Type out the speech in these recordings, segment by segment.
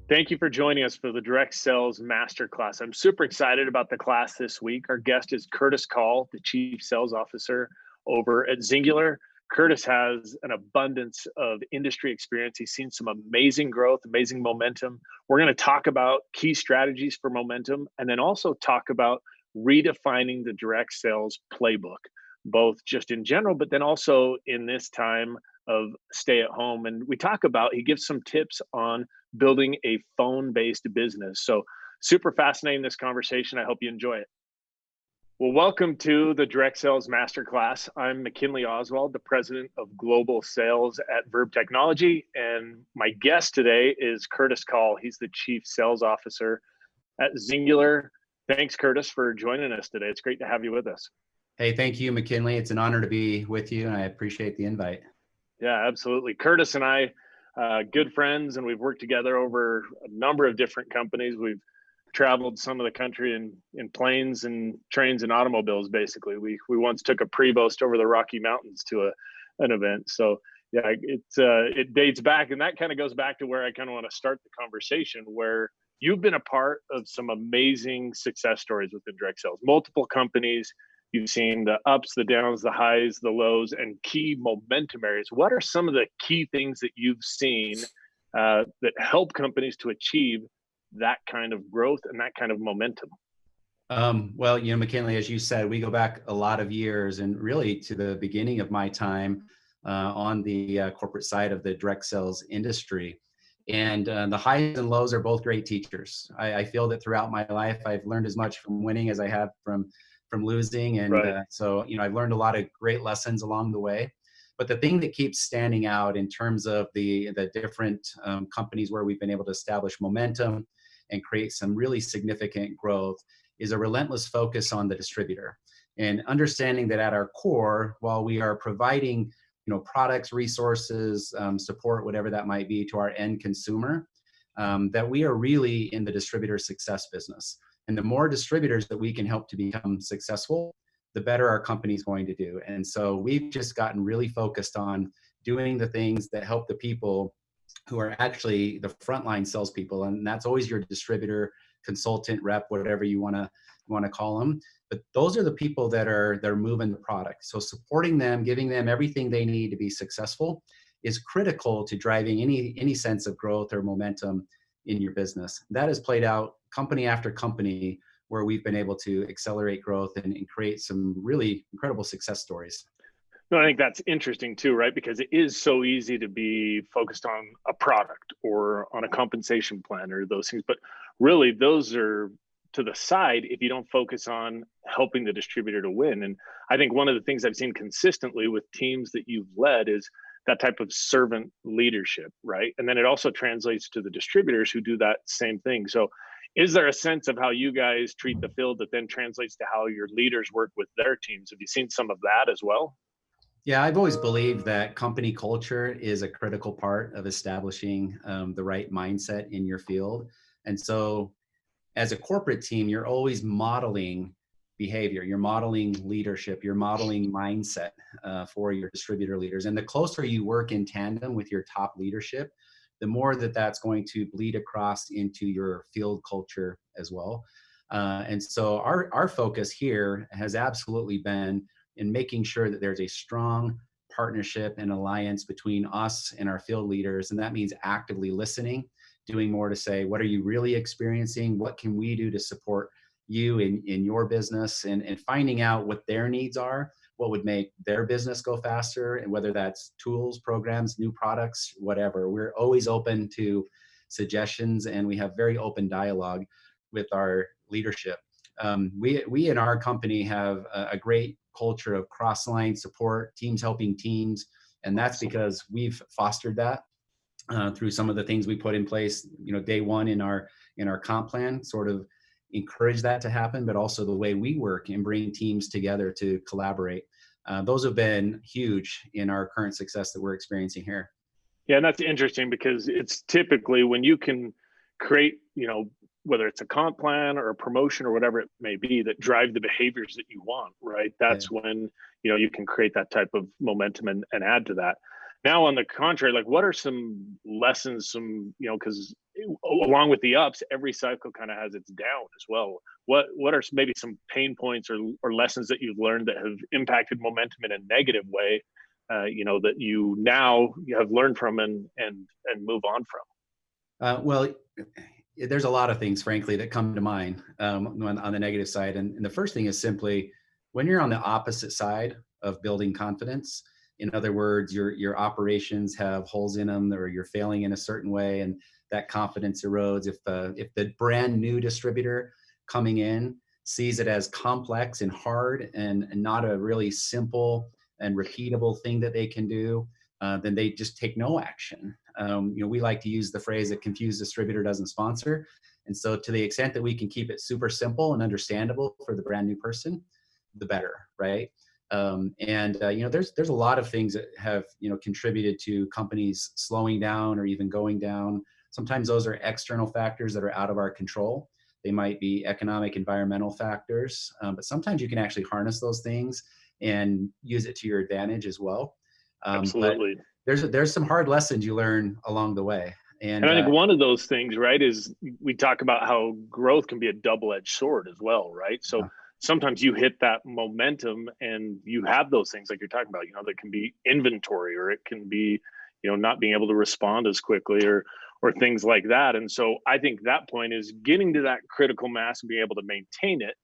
Thank you for joining us for the Direct Sales Masterclass. I'm super excited about the class this week. Our guest is Curtis Call, the Chief Sales Officer over at Xyngular. Curtis has an abundance of industry experience. He's seen some amazing growth, amazing momentum. We're going to talk about key strategies for momentum and then also talk about redefining the direct sales playbook, both just in general, but then also in this time of stay at home. And we talk about, he gives some tips on building a phone-based business. So super fascinating, this conversation. I hope you enjoy it. Well, welcome to the Direct Sales Masterclass. I'm McKinley Oswald, the President of Global Sales at Verb Technology. And my guest today is Curtis Call. He's the Chief Sales Officer at Xyngular. Thanks, Curtis, for joining us today. It's great to have you with us. Hey, thank you, McKinley. It's an honor to be with you, and I appreciate the invite. Yeah, absolutely. Curtis and I, good friends, and we've worked together over a number of different companies. We've traveled some of the country in planes and trains and automobiles. Basically, we once took a Prevost over the Rocky Mountains to an event. So yeah, it dates back, and that kind of goes back to where I kind of want to start the conversation, where you've been a part of some amazing success stories within direct sales, multiple companies. You've seen the ups, the downs, the highs, the lows, and key momentum areas. What are some of the key things that you've seen that help companies to achieve that kind of growth and that kind of momentum? Well, McKinley, as you said, we go back a lot of years and really to the beginning of my time on the corporate side of the direct sales industry. And the highs and lows are both great teachers. I feel that throughout my life, I've learned as much from winning as I have from losing. And right. So I've learned a lot of great lessons along the way. But the thing that keeps standing out in terms of the different companies where we've been able to establish momentum and create some really significant growth is a relentless focus on the distributor, and understanding that at our core, while we are providing products, resources, support, whatever that might be to our end consumer, that we are really in the distributor success business. And the more distributors that we can help to become successful, the better our company is going to do. And so we've just gotten really focused on doing the things that help the people who are actually the frontline salespeople. And that's always your distributor, consultant, rep, whatever you want to call them. But those are the people that are moving the product. So supporting them, giving them everything they need to be successful is critical to driving any sense of growth or momentum in your business. That has played out company after company where we've been able to accelerate growth and create some really incredible success stories. No, I think that's interesting too, right? Because it is so easy to be focused on a product or on a compensation plan or those things, but really those are to the side if you don't focus on helping the distributor to win. And I think one of the things I've seen consistently with teams that you've led is that type of servant leadership, right? And then it also translates to the distributors who do that same thing. So is there a sense of how you guys treat the field that then translates to how your leaders work with their teams? Have you seen some of that as well? Yeah, I've always believed that company culture is a critical part of establishing the right mindset in your field. And so as a corporate team, you're always modeling behavior, you're modeling leadership, you're modeling mindset for your distributor leaders. And the closer you work in tandem with your top leadership, the more that's going to bleed across into your field culture as well. And so our focus here has absolutely been in making sure that there's a strong partnership and alliance between us and our field leaders. And that means actively listening, doing more to say, what are you really experiencing? What can we do to support you in your business? And finding out what their needs are, what would make their business go faster, and whether that's tools, programs, new products, whatever. We're always open to suggestions, and we have very open dialogue with our leadership. We in our company have a great culture of cross-line support, teams helping teams, and that's because we've fostered that through some of the things we put in place. Day one in our comp plan, sort of encourage that to happen, but also the way we work and bring teams together to collaborate. Those have been huge in our current success that we're experiencing here. Yeah, and that's interesting because it's typically when you can create, whether it's a comp plan or a promotion or whatever it may be, that drive the behaviors that you want, right? That's when, you can create that type of momentum and add to that. Now, on the contrary, like, what are some lessons, because along with the ups, every cycle kind of has its down as well. What are maybe some pain points or lessons that you've learned that have impacted momentum in a negative way, that you have learned from and move on from? Well, there's a lot of things, frankly, that come to mind on the negative side. And the first thing is simply when you're on the opposite side of building confidence. In other words, your operations have holes in them, or you're failing in a certain way, and that confidence erodes. If the brand new distributor coming in sees it as complex and hard and not a really simple and repeatable thing that they can do, then they just take no action. We like to use the phrase, a confused distributor doesn't sponsor. And so to the extent that we can keep it super simple and understandable for the brand new person, the better, right? There's a lot of things that have, contributed to companies slowing down or even going down. Sometimes those are external factors that are out of our control. They might be economic, environmental factors, but sometimes you can actually harness those things and use it to your advantage as well. Absolutely. There's some hard lessons you learn along the way. And I think one of those things, right, is we talk about how growth can be a double-edged sword as well, right? So sometimes you hit that momentum and you have those things like you're talking about, that can be inventory, or it can be, not being able to respond as quickly or things like that. And so I think that point is getting to that critical mass and being able to maintain it.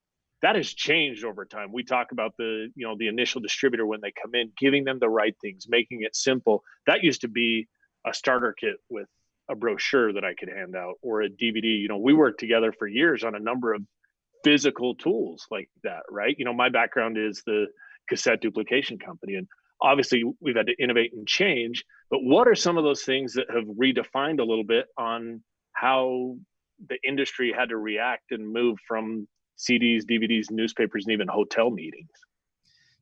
That has changed over time. We talk about the initial distributor when they come in, giving them the right things, making it simple. That used to be a starter kit with a brochure that I could hand out, or a DVD. We worked together for years on a number of physical tools like that, right? My background is the cassette duplication company, and obviously we've had to innovate and change, but what are some of those things that have redefined a little bit on how the industry had to react and move from CDs, DVDs, newspapers, and even hotel meetings?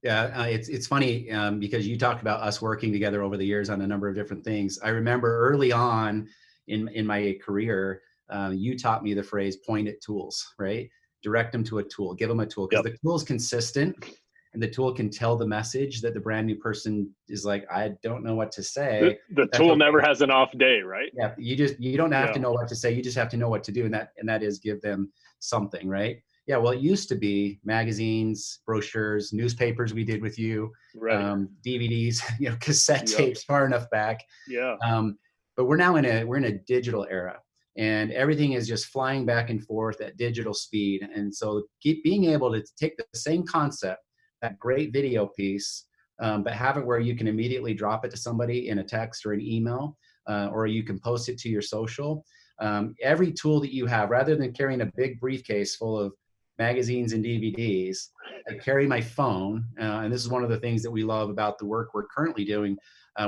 Yeah, it's funny because you talked about us working together over the years on a number of different things. I remember early on in my career, you taught me the phrase point at tools, right? Direct them to a tool, give them a tool, because the tool is consistent and the tool can tell the message that the brand new person is like, I don't know what to say. The tool never has an off day, right? Yeah, you don't have to know what to say. You just have to know what to do. And that is give them something, right? Yeah, well, it used to be magazines, brochures, newspapers we did with you, right. DVDs, cassette tapes far enough back. Yeah. But we're now in a digital era, and everything is just flying back and forth at digital speed. And so keep being able to take the same concept, that great video piece, but have it where you can immediately drop it to somebody in a text or an email, or you can post it to your social. Every tool that you have, rather than carrying a big briefcase full of magazines and DVDs, I carry my phone. And this is one of the things that we love about the work we're currently doing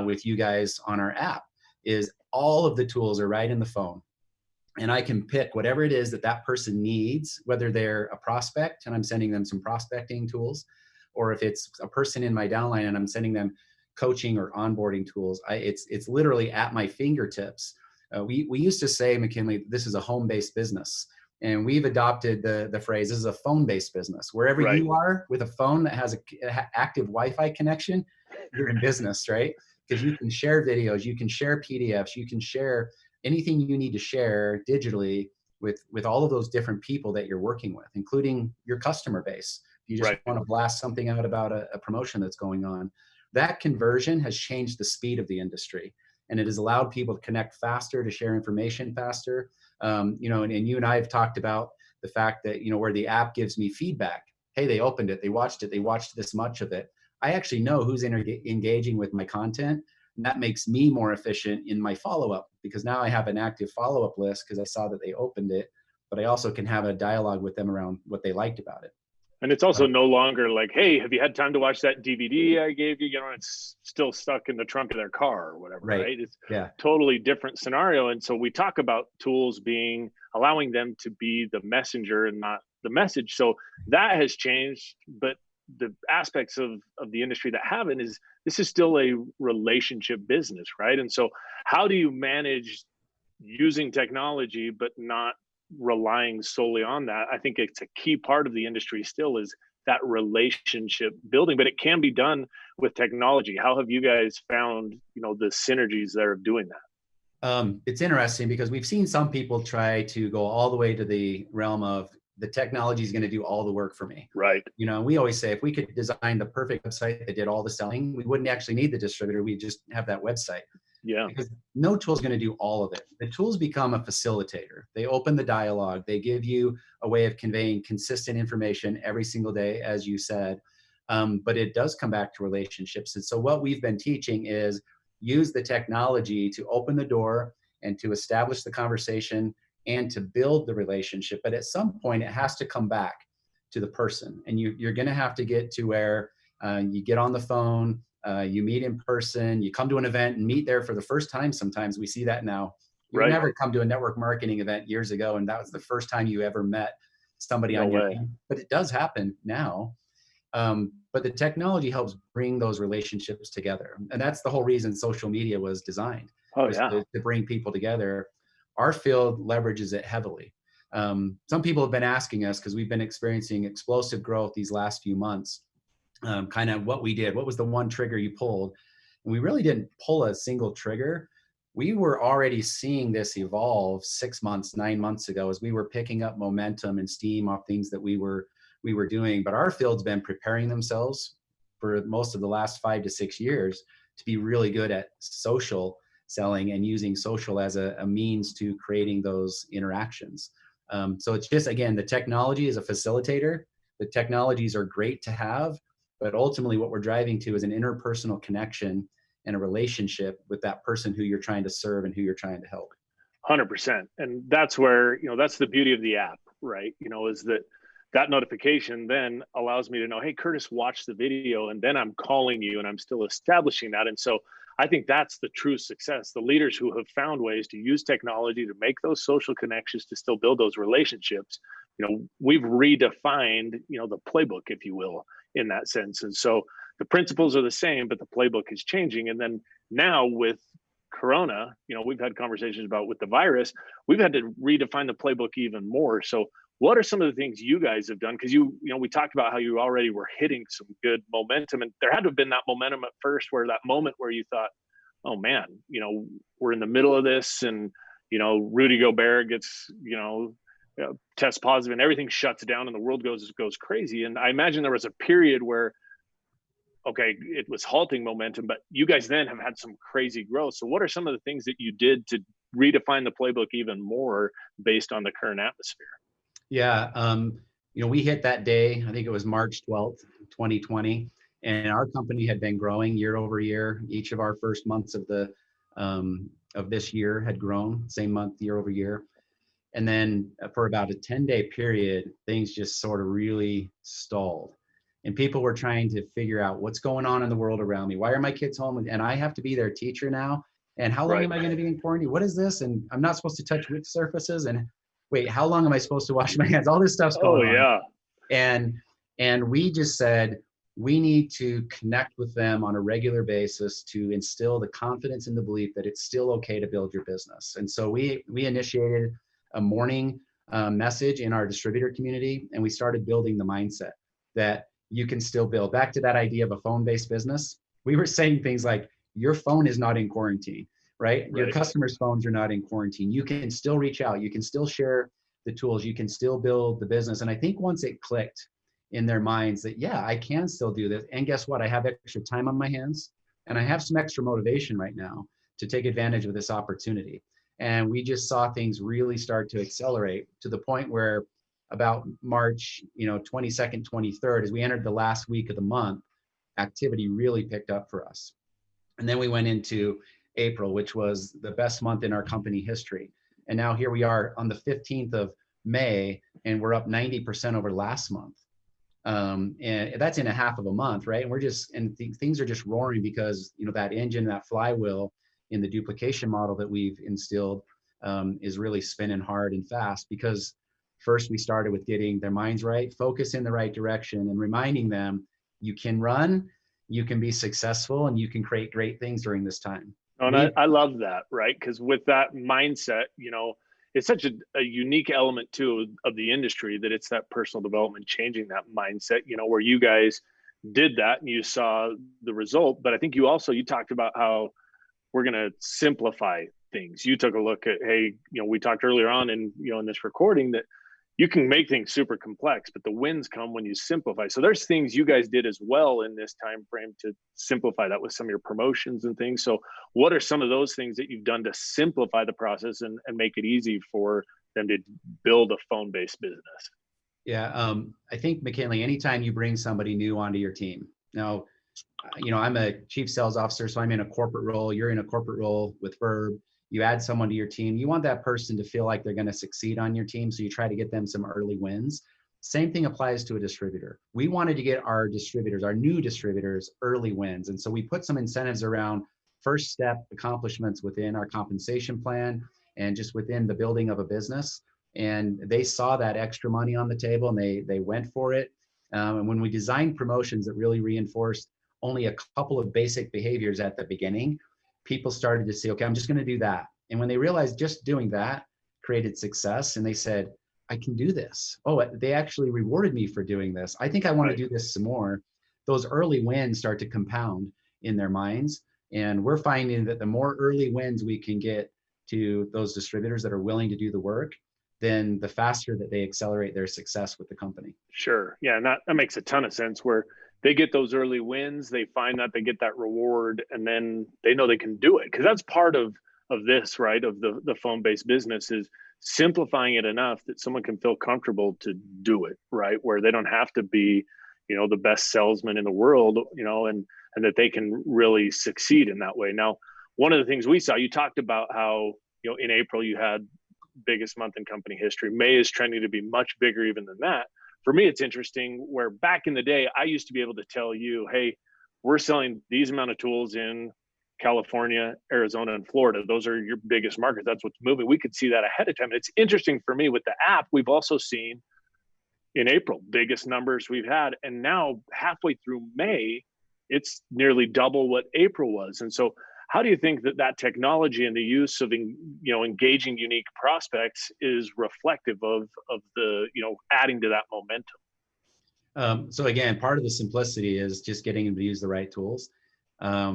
with you guys on our app, is all of the tools are right in the phone. And I can pick whatever it is that person needs, whether they're a prospect and I'm sending them some prospecting tools, or if it's a person in my downline and I'm sending them coaching or onboarding tools. It's literally at my fingertips. We used to say, McKinley, this is a home-based business. And we've adopted the phrase, this is a phone-based business. Wherever you are with a phone that has an active Wi-Fi connection, you're in business, right? Because you can share videos, you can share PDFs, you can share anything you need to share digitally with all of those different people that you're working with, including your customer base. If you just want to blast something out about a promotion that's going on, that conversion has changed the speed of the industry. And it has allowed people to connect faster, to share information faster. And you and I have talked about the fact that, where the app gives me feedback. Hey, they opened it, they watched this much of it. I actually know who's engaging with my content. And that makes me more efficient in my follow-up, because now I have an active follow-up list because I saw that they opened it, but I also can have a dialogue with them around what they liked about it. And it's also no longer like, hey, have you had time to watch that DVD I gave you? It's still stuck in the trunk of their car or whatever, right? It's totally different scenario. And so we talk about tools allowing them to be the messenger and not the message. So that has changed, but the aspects of the industry that haven't is this is still a relationship business, right? And so how do you manage using technology, but not relying solely on that. I think it's a key part of the industry still is that relationship building, but it can be done with technology. How have you guys found, the synergies that are doing that? It's interesting because we've seen some people try to go all the way to the realm of the technology is going to do all the work for me. Right. We always say if we could design the perfect website that did all the selling, we wouldn't actually need the distributor. We'd just have that website. Yeah. Because no tool is going to do all of it. The tools become a facilitator. They open the dialogue. They give you a way of conveying consistent information every single day, as you said. But it does come back to relationships. And so what we've been teaching is use the technology to open the door and to establish the conversation and to build the relationship. But at some point, it has to come back to the person. And you're going to have to get to where you get on the phone, you meet in person, you come to an event and meet there for the first time. Sometimes we see that now. You never come to a network marketing event years ago, and that was the first time you ever met somebody on your team. But it does happen now. But the technology helps bring those relationships together. And that's the whole reason social media was designed, to bring people together. Our field leverages it heavily. Some people have been asking us, because we've been experiencing explosive growth these last few months, kind of what we did. What was the one trigger you pulled? And we really didn't pull a single trigger. We were already seeing this evolve 6 months, 9 months ago, as we were picking up momentum and steam off things that we were doing. But our field's been preparing themselves for most of the last 5 to 6 years to be really good at social selling and using social as a means to creating those interactions. So it's just, again, the technology is a facilitator. The technologies are great to have, but ultimately what we're driving to is an interpersonal connection and a relationship with that person who you're trying to serve and who you're trying to help. 100%. And that's where, that's the beauty of the app, right? Is that notification then allows me to know, hey, Curtis watched the video, and then I'm calling you and I'm still establishing that. And so I think that's the true success. The leaders who have found ways to use technology to make those social connections, to still build those relationships, we've redefined, the playbook, if you will, in that sense. And so the principles are the same, but the playbook is changing. And then now with Corona, we've had conversations about with the virus, we've had to redefine the playbook even more. So what are some of the things you guys have done? Because we talked about how you already were hitting some good momentum, and there had to have been that momentum at first, where that moment where you thought, oh man, we're in the middle of this, and Rudy Gobert gets test positive, and everything shuts down, and the world goes crazy. And I imagine there was a period where, okay, it was halting momentum, but you guys then have had some crazy growth. So what are some of the things that you did to redefine the playbook even more based on the current atmosphere? Yeah, we hit that day, I think it was March 12th, 2020, and our company had been growing year over year. Each of our first months of this year had grown, same month, year over year. And then for about a 10-day period, things just sort of really stalled. And people were trying to figure out what's going on in the world around me. Why are my kids home? And I have to be their teacher now. And how long am I going to be in quarantine? What is this? And I'm not supposed to touch wood surfaces. And wait, how long am I supposed to wash my hands? All this stuff's going on. Oh, yeah. And we just said, we need to connect with them on a regular basis to instill the confidence and the belief that it's still okay to build your business. And so we initiated a morning message in our distributor community, and we started building the mindset that you can still build. Back to that idea of a phone-based business, we were saying things like, your phone is not in quarantine. Right? Your customers' phones are not in quarantine. You can still reach out. You can still share the tools. You can still build the business. And I think once it clicked in their minds that, yeah, I can still do this. And guess what? I have extra time on my hands, and I have some extra motivation right now to take advantage of this opportunity. And we just saw things really start to accelerate to the point where about March, 22nd, 23rd, as we entered the last week of the month, activity really picked up for us. And then we went into April, which was the best month in our company history. And now here we are on the 15th of May, and we're up 90% over last month. And that's in a half of a month, right? And things are just roaring because, that engine, that flywheel in the duplication model that we've instilled is really spinning hard and fast, because first we started with getting their minds right, focus in the right direction, and reminding them you can run, you can be successful, and you can create great things during this time. And I love that, right? Because with that mindset, it's such a unique element too of the industry, that it's that personal development, changing that mindset, where you guys did that and you saw the result. But I think you talked about how we're going to simplify things. You took a look at, hey, we talked earlier on in this recording that you can make things super complex, but the wins come when you simplify. So there's things you guys did as well in this time frame to simplify that with some of your promotions and things. So what are some of those things that you've done to simplify the process and make it easy for them to build a phone-based business? Yeah, I think, McKinley, anytime you bring somebody new onto your team, now, I'm a chief sales officer, so I'm in a corporate role. You're in a corporate role with Verb. You add someone to your team. You want that person to feel like they're going to succeed on your team, so you try to get them some early wins. Same thing applies to a distributor. We wanted to get our distributors, our new distributors, early wins. And so we put some incentives around first step accomplishments within our compensation plan and just within the building of a business. And they saw that extra money on the table and they went for it. And when we designed promotions that really reinforced only a couple of basic behaviors at the beginning, people started to say, okay, I'm just going to do that. And when they realized just doing that created success, and they said, I can do this. Oh, they actually rewarded me for doing this. I think I want to do this some more. Those early wins start to compound in their minds. And we're finding that the more early wins we can get to those distributors that are willing to do the work, then the faster that they accelerate their success with the company. Sure. Yeah. And that makes a ton of sense, where they get those early wins, they find that they get that reward, and then they know they can do it. Because that's part of this, right? Of the phone-based business, is simplifying it enough that someone can feel comfortable to do it, right? Where they don't have to be, the best salesman in the world, and that they can really succeed in that way. Now, one of the things we saw, you talked about how, in April you had biggest month in company history. May is trending to be much bigger even than that. For me, it's interesting, where back in the day, I used to be able to tell you, hey, we're selling these amount of tools in California, Arizona, and Florida. Those are your biggest markets. That's what's moving. We could see that ahead of time. And it's interesting for me with the app, we've also seen in April, biggest numbers we've had. And now halfway through May, it's nearly double what April was. And so how do you think that technology and the use of engaging unique prospects is reflective of the adding to that momentum? So again, part of the simplicity is just getting them to use the right tools.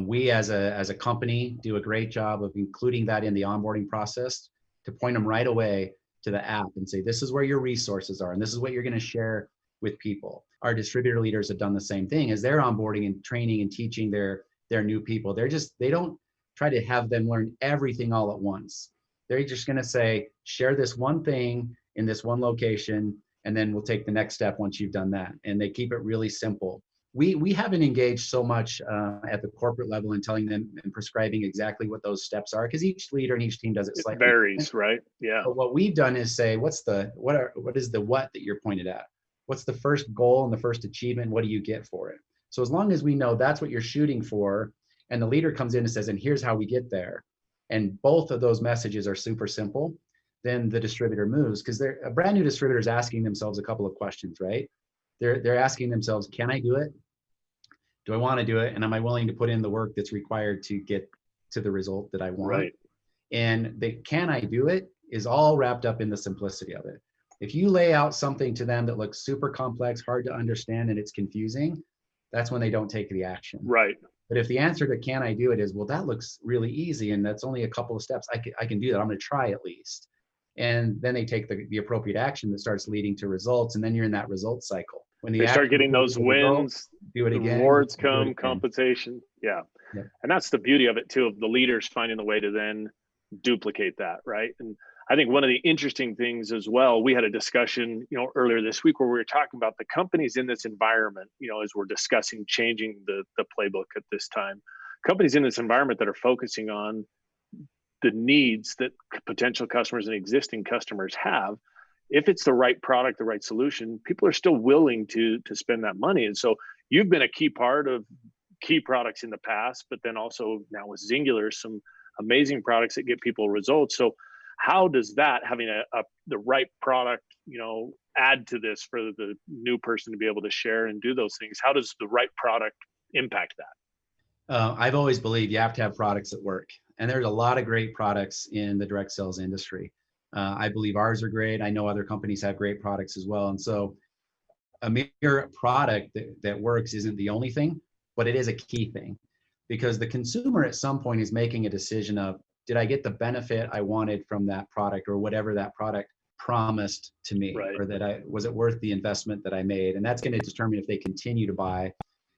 We as a company do a great job of including that in the onboarding process to point them right away to the app and say, this is where your resources are, and this is what you're going to share with people. Our distributor leaders have done the same thing as they're onboarding and training and teaching their new people. They don't try to have them learn everything all at once. They're just going to say, share this one thing in this one location, and then we'll take the next step once you've done that. And they keep it really simple. We haven't engaged so much at the corporate level in telling them and prescribing exactly what those steps are, because each leader and each team does it slightly. It varies, right? Yeah. But what we've done is say, what is the what that you're pointed at? What's the first goal and the first achievement? What do you get for it? So as long as we know that's what you're shooting for, and the leader comes in and says, and here's how we get there, and both of those messages are super simple, then the distributor moves, because a brand new distributor is asking themselves a couple of questions, right? They're asking themselves, can I do it? Do I want to do it? And am I willing to put in the work that's required to get to the result that I want? Right. And the can I do it is all wrapped up in the simplicity of it. If you lay out something to them that looks super complex, hard to understand, and it's confusing, that's when they don't take the action. Right. But if the answer to can I do it is, well, that looks really easy, and that's only a couple of steps, I can do that. I'm going to try at least. And then they take the appropriate action that starts leading to results. And then you're in that results cycle. When they start getting those wins, do it again, rewards come, compensation. Yeah. And that's the beauty of it too, of the leaders finding the way to then duplicate that. Right. And I think one of the interesting things as well, we had a discussion, earlier this week where we were talking about the companies in this environment, as we're discussing changing the playbook at this time, companies in this environment that are focusing on the needs that potential customers and existing customers have. If it's the right product, the right solution, people are still willing to spend that money. And so you've been a key part of key products in the past, but then also now with Xyngular, some amazing products that get people results. So how does that, having the right product, add to this for the new person to be able to share and do those things? How does the right product impact that? I've always believed you have to have products that work. And there's a lot of great products in the direct sales industry. I believe ours are great. I know other companies have great products as well. And so a mere product that works isn't the only thing, but it is a key thing, because the consumer at some point is making a decision of, did I get the benefit I wanted from that product, or whatever that product promised to me, Right. or was it worth the investment that I made? And that's going to determine if they continue to buy.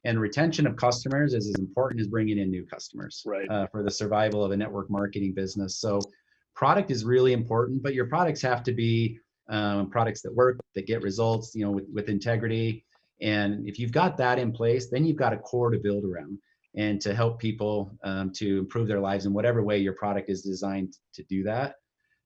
And retention of customers is as important as bringing in new customers, Right. for the survival of a network marketing business. So product is really important, but your products have to be products that work, that get results, with integrity. And if you've got that in place, then you've got a core to build around, and to help people to improve their lives in whatever way your product is designed to do that.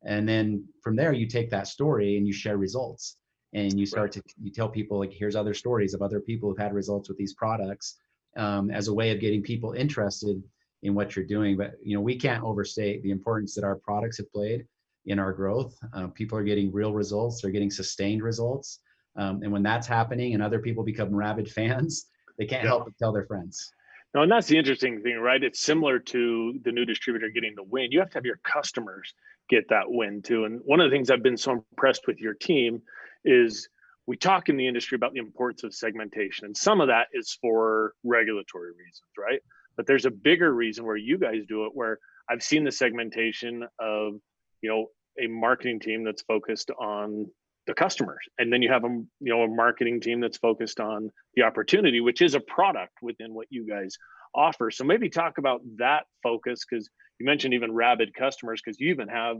And then from there, you take that story and you share results, and you start to, you tell people, like, here's other stories of other people who've had results with these products, as a way of getting people interested in what you're doing. But we can't overstate the importance that our products have played in our growth. People are getting real results, they're getting sustained results, and when that's happening and other people become rabid fans, they can't help but tell their friends. No, and that's the interesting thing, right? It's similar to the new distributor getting the win. You have to have your customers get that win too. And one of the things I've been so impressed with your team is, we talk in the industry about the importance of segmentation. And some of that is for regulatory reasons, right? But there's a bigger reason where you guys do it, where I've seen the segmentation of, a marketing team that's focused on the customers, and then you have a marketing team that's focused on the opportunity, which is a product within what you guys offer. So maybe talk about that focus, because you mentioned even rabid customers, because you even have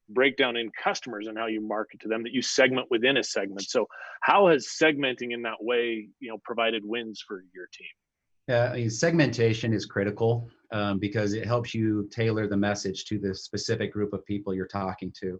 breakdown in customers and how you market to them, that you segment within a segment. So how has segmenting in that way provided wins for your team? Yeah, segmentation is critical, because it helps you tailor the message to the specific group of people you're talking to.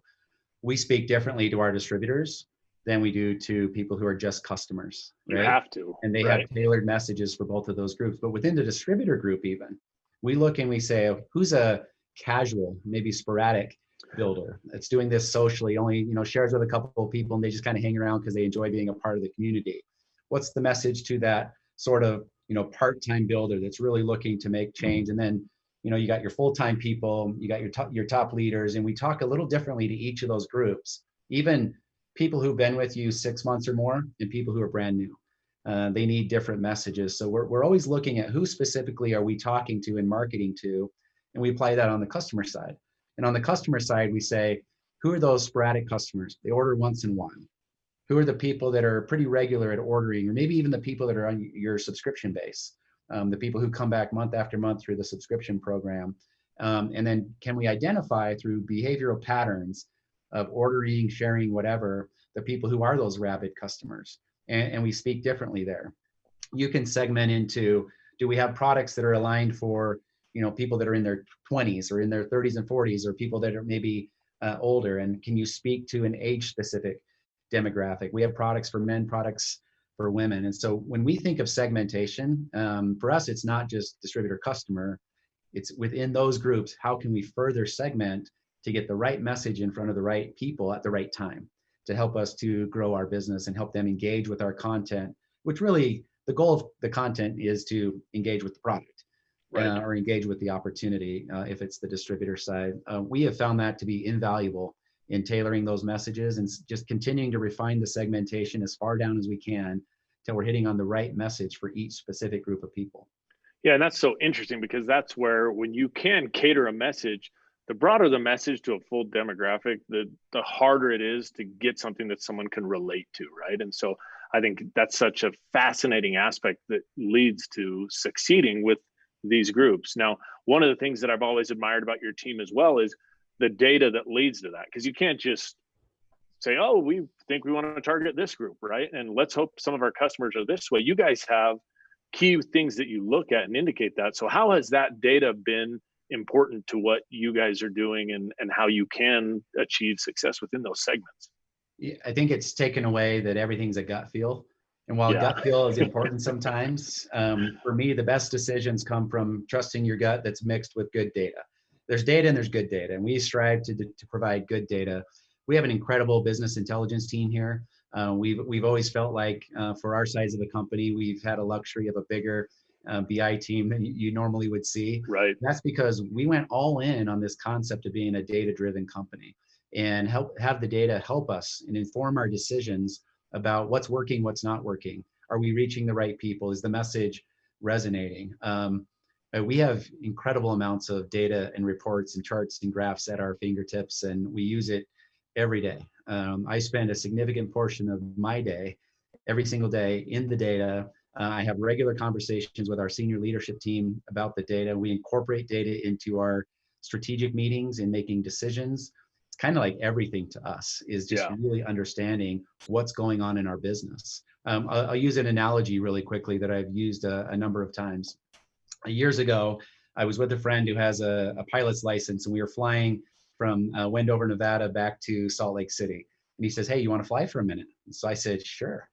We speak differently to our distributors than we do to people who are just customers. Right? You have to. And they have tailored messages for both of those groups. But within the distributor group, even, we look and we say, who's a casual, maybe sporadic builder that's doing this socially, only shares with a couple of people, and they just kind of hang around because they enjoy being a part of the community? What's the message to that sort of part-time builder that's really looking to make change? And then you got your full-time people, you got your top leaders, and we talk a little differently to each of those groups. Even people who've been with you 6 months or more, and people who are brand new, they need different messages. So we're always looking at who specifically are we talking to and marketing to, and we apply that on the customer side. And on the customer side, we say, who are those sporadic customers? They order once in a while. Who are the people that are pretty regular at ordering, or maybe even the people that are on your subscription base, the people who come back month after month through the subscription program? And then can we identify through behavioral patterns of ordering, sharing, whatever, the people who are those rabid customers? And we speak differently there. You can segment into, do we have products that are aligned for people that are in their 20s or in their 30s and 40s, or people that are maybe older? And can you speak to an age specific demographic? We have products for men, products for women. And so when we think of segmentation, for us, it's not just distributor customer, it's within those groups, how can we further segment to get the right message in front of the right people at the right time, to help us to grow our business and help them engage with our content, which really the goal of the content is to engage with the product. Or engage with the opportunity, if it's the distributor side. We have found that to be invaluable in tailoring those messages, and just continuing to refine the segmentation as far down as we can till we're hitting on the right message for each specific group of people. Yeah, and that's so interesting, because that's where, when you can cater a message, the broader the message to a full demographic, the harder it is to get something that someone can relate to, right? And so I think that's such a fascinating aspect that leads to succeeding with these groups. Now, one of the things that I've always admired about your team as well is the data that leads to that, because you can't just say, oh, we think we want to target this group, right? And let's hope some of our customers are this way. You guys have key things that you look at and indicate that. So how has that data been important to what you guys are doing, and how you can achieve success within those segments? I think it's taken away that everything's a gut feel. And while gut feel is important sometimes, for me, the best decisions come from trusting your gut that's mixed with good data. There's data and there's good data, and we strive to provide good data. We have an incredible business intelligence team here. We've always felt like, for our size of a company, we've had a luxury of a bigger BI team than you normally would see. Right. That's because we went all in on this concept of being a data-driven company. and have the data help us and inform our decisions about what's working, what's not working. Are we reaching the right people? Is the message resonating? We have incredible amounts of data and reports and charts and graphs at our fingertips, and we use it every day. I spend a significant portion of my day, every single day, in the data. I have regular conversations with our senior leadership team about the data. We incorporate data into our strategic meetings and making decisions. It's kind of like everything to us is just really understanding what's going on in our business. I'll use an analogy really quickly that I've used a number of times. Years ago, I was with a friend who has a pilot's license, and we were flying from Wendover, Nevada back to Salt Lake City. And he says, "Hey, you want to fly for a minute?" And so I said, "Sure."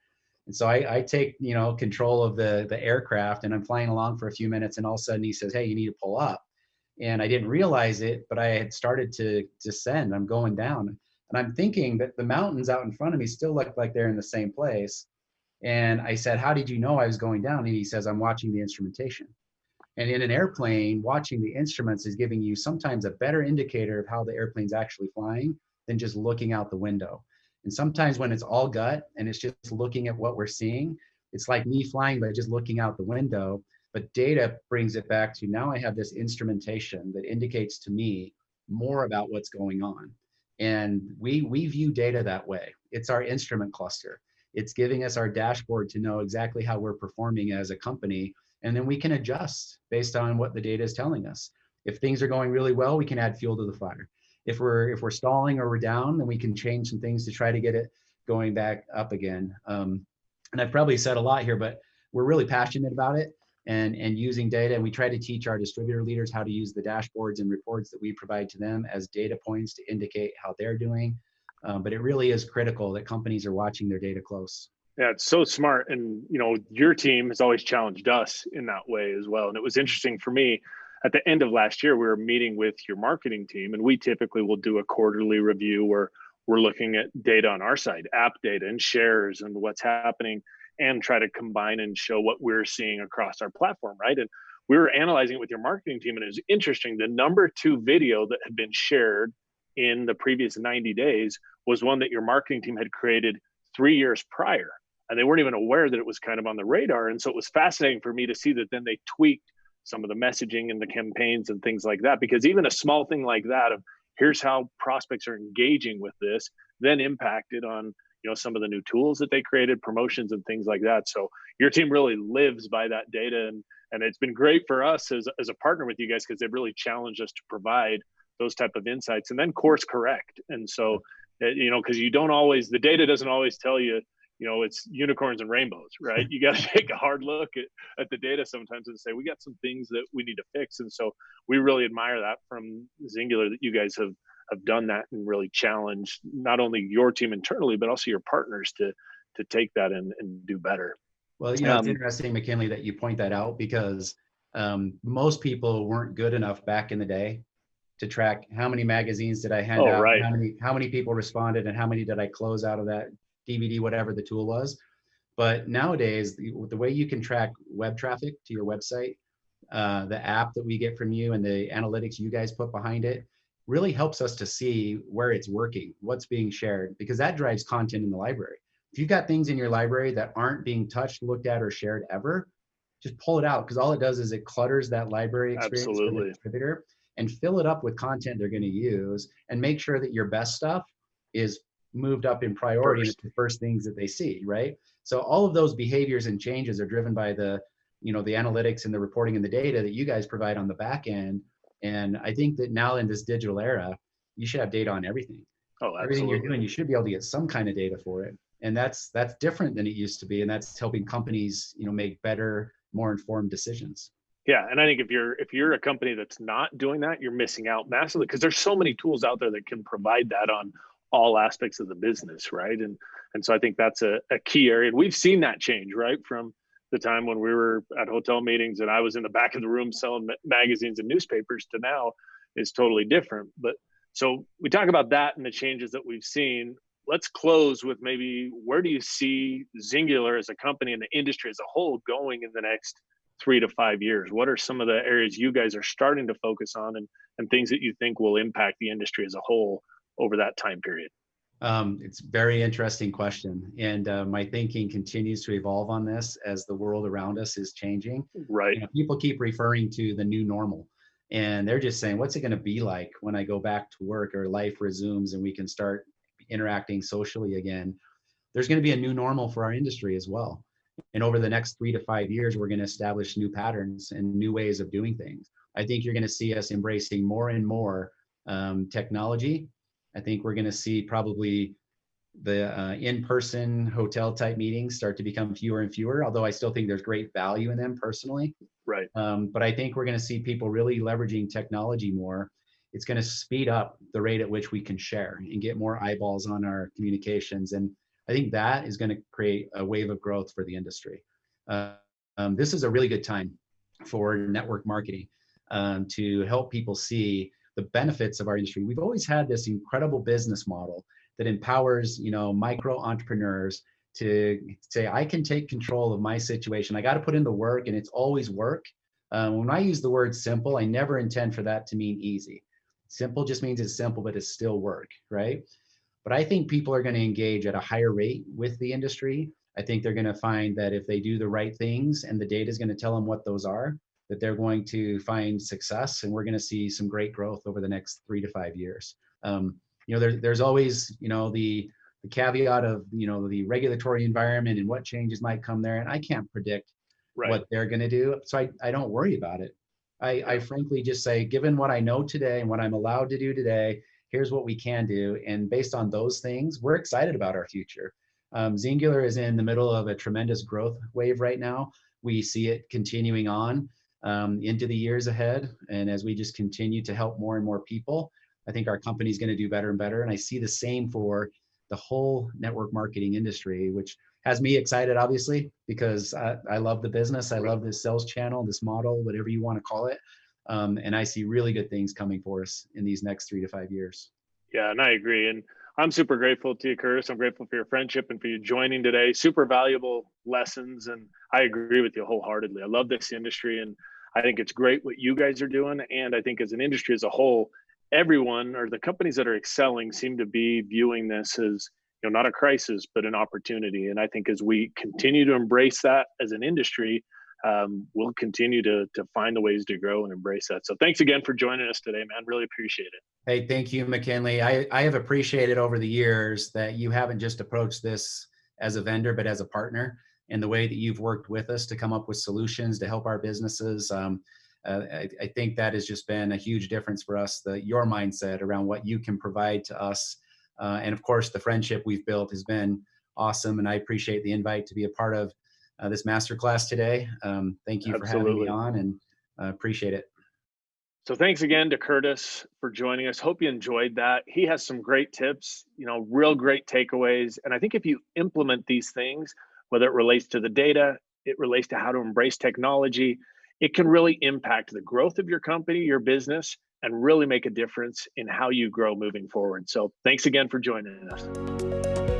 And so I take, control of the aircraft, and I'm flying along for a few minutes, and all of a sudden he says, "Hey, you need to pull up." And I didn't realize it, but I had started to descend. I'm going down, and I'm thinking that the mountains out in front of me still look like they're in the same place. And I said, "How did you know I was going down?" And he says, "I'm watching the instrumentation." And in an airplane, watching the instruments is giving you sometimes a better indicator of how the airplane's actually flying than just looking out the window. And sometimes when it's all gut and it's just looking at what we're seeing, it's like me flying by just looking out the window. But data brings it back to, now I have this instrumentation that indicates to me more about what's going on. And we view data that way. It's our instrument cluster. It's giving us our dashboard to know exactly how we're performing as a company. And then we can adjust based on what the data is telling us. If things are going really well, we can add fuel to the fire. If we're stalling or we're down, then we can change some things to try to get it going back up again. And I've probably said a lot here, but we're really passionate about it and using data. And we try to teach our distributor leaders how to use the dashboards and reports that we provide to them as data points to indicate how they're doing. But it really is critical that companies are watching their data close. Yeah, it's so smart. And, your team has always challenged us in that way as well. And it was interesting for me at the end of last year, we were meeting with your marketing team, and we typically will do a quarterly review where we're looking at data on our side, app data and shares and what's happening, and try to combine and show what we're seeing across our platform, right? And we were analyzing it with your marketing team, and it was interesting. The number 2 video that had been shared in the previous 90 days was one that your marketing team had created 3 years prior. And they weren't even aware that it was kind of on the radar. And so it was fascinating for me to see that then they tweaked some of the messaging and the campaigns and things like that, because even a small thing like that of here's how prospects are engaging with this, then impacted on, some of the new tools that they created, promotions and things like that. So your team really lives by that data. And it's been great for us as a partner with you guys, because they've really challenged us to provide those type of insights and then course correct. And so, because the data doesn't always tell you, it's unicorns and rainbows, right? You got to take a hard look at the data sometimes and say, we got some things that we need to fix. And so we really admire that from Xyngular, that you guys have done that and really challenged not only your team internally, but also your partners to take that and do better. Well, it's interesting, McKinley, that you point that out, because most people weren't good enough back in the day to track how many magazines did I hand out, right. how many people responded, and how many did I close out of that DVD, whatever the tool was. But nowadays, the way you can track web traffic to your website, the app that we get from you and the analytics you guys put behind it really helps us to see where it's working, what's being shared, because that drives content in the library. If you've got things in your library that aren't being touched, looked at, or shared ever, just pull it out, because all it does is it clutters that library experience for the distributor, and fill it up with content they're going to use, and make sure that your best stuff is moved up in priority and it's the first things that they see, right? So all of those behaviors and changes are driven by the analytics and the reporting and the data that you guys provide on the back end. And I think that now in this digital era, you should have data on everything. Everything you're doing, you should be able to get some kind of data for it. And that's different than it used to be. And that's helping companies, make better, more informed decisions. Yeah, and I think if you're a company that's not doing that, you're missing out massively, because there's so many tools out there that can provide that on all aspects of the business, right? And so I think that's a key area. And we've seen that change, right? From the time when we were at hotel meetings and I was in the back of the room selling magazines and newspapers to now is totally different. But so we talk about that and the changes that we've seen. Let's close with maybe, where do you see Xyngular as a company and the industry as a whole going in the next 3 to 5 years? What are some of the areas you guys are starting to focus on and things that you think will impact the industry as a whole over that time period? It's a very interesting question. And my thinking continues to evolve on this as the world around us is changing. Right. People keep referring to the new normal. And they're just saying, what's it going to be like when I go back to work or life resumes and we can start interacting socially again? There's going to be a new normal for our industry as well. And over the next 3 to 5 years, we're going to establish new patterns and new ways of doing things. I think you're going to see us embracing more and more technology. I think we're going to see probably the in-person hotel type meetings start to become fewer and fewer, although I still think there's great value in them personally. Right. But I think we're going to see people really leveraging technology more. It's going to speed up the rate at which we can share and get more eyeballs on our communications. And I think that is going to create a wave of growth for the industry. This is a really good time for network marketing to help people see the benefits of our industry. We've always had this incredible business model that empowers, micro entrepreneurs to say, I can take control of my situation. I got to put in the work, and it's always work. When I use the word simple, I never intend for that to mean easy. Simple just means it's simple, but it's still work, right? But I think people are going to engage at a higher rate with the industry. I think they're going to find that if they do the right things and the data is going to tell them what those are, that they're going to find success, and we're going to see some great growth over the next 3 to 5 years. There's always, the caveat of, the regulatory environment and what changes might come there. And I can't predict what they're going to do. So I don't worry about it. I frankly just say, given what I know today and what I'm allowed to do today, here's what we can do. And based on those things, we're excited about our future. Xyngular is in the middle of a tremendous growth wave right now. We see it continuing on into the years ahead. And as we just continue to help more and more people, I think our company is going to do better and better. And I see the same for the whole network marketing industry, which has me excited, obviously, because I love the business. I love this sales channel, this model, whatever you want to call it. And I see really good things coming for us in these next 3 to 5 years. Yeah, and I agree. And I'm super grateful to you, Curtis. I'm grateful for your friendship and for you joining today. Super valuable lessons. And I agree with you wholeheartedly. I love this industry, and I think it's great what you guys are doing. And I think as an industry as a whole, everyone, or the companies that are excelling, seem to be viewing this as, not a crisis, but an opportunity. And I think as we continue to embrace that as an industry, we'll continue to find the ways to grow and embrace that. So thanks again for joining us today, man. Really appreciate it. Hey, thank you, McKinley. I have appreciated over the years that you haven't just approached this as a vendor, but as a partner, and the way that you've worked with us to come up with solutions to help our businesses. I think that has just been a huge difference for us, your mindset around what you can provide to us. And of course, the friendship we've built has been awesome. And I appreciate the invite to be a part of this masterclass today. Thank you for having me on, and appreciate it. So thanks again to Curtis for joining us. Hope you enjoyed that. He has some great tips, real great takeaways. And I think if you implement these things, whether it relates to the data, it relates to how to embrace technology, it can really impact the growth of your company, your business, and really make a difference in how you grow moving forward. So thanks again for joining us.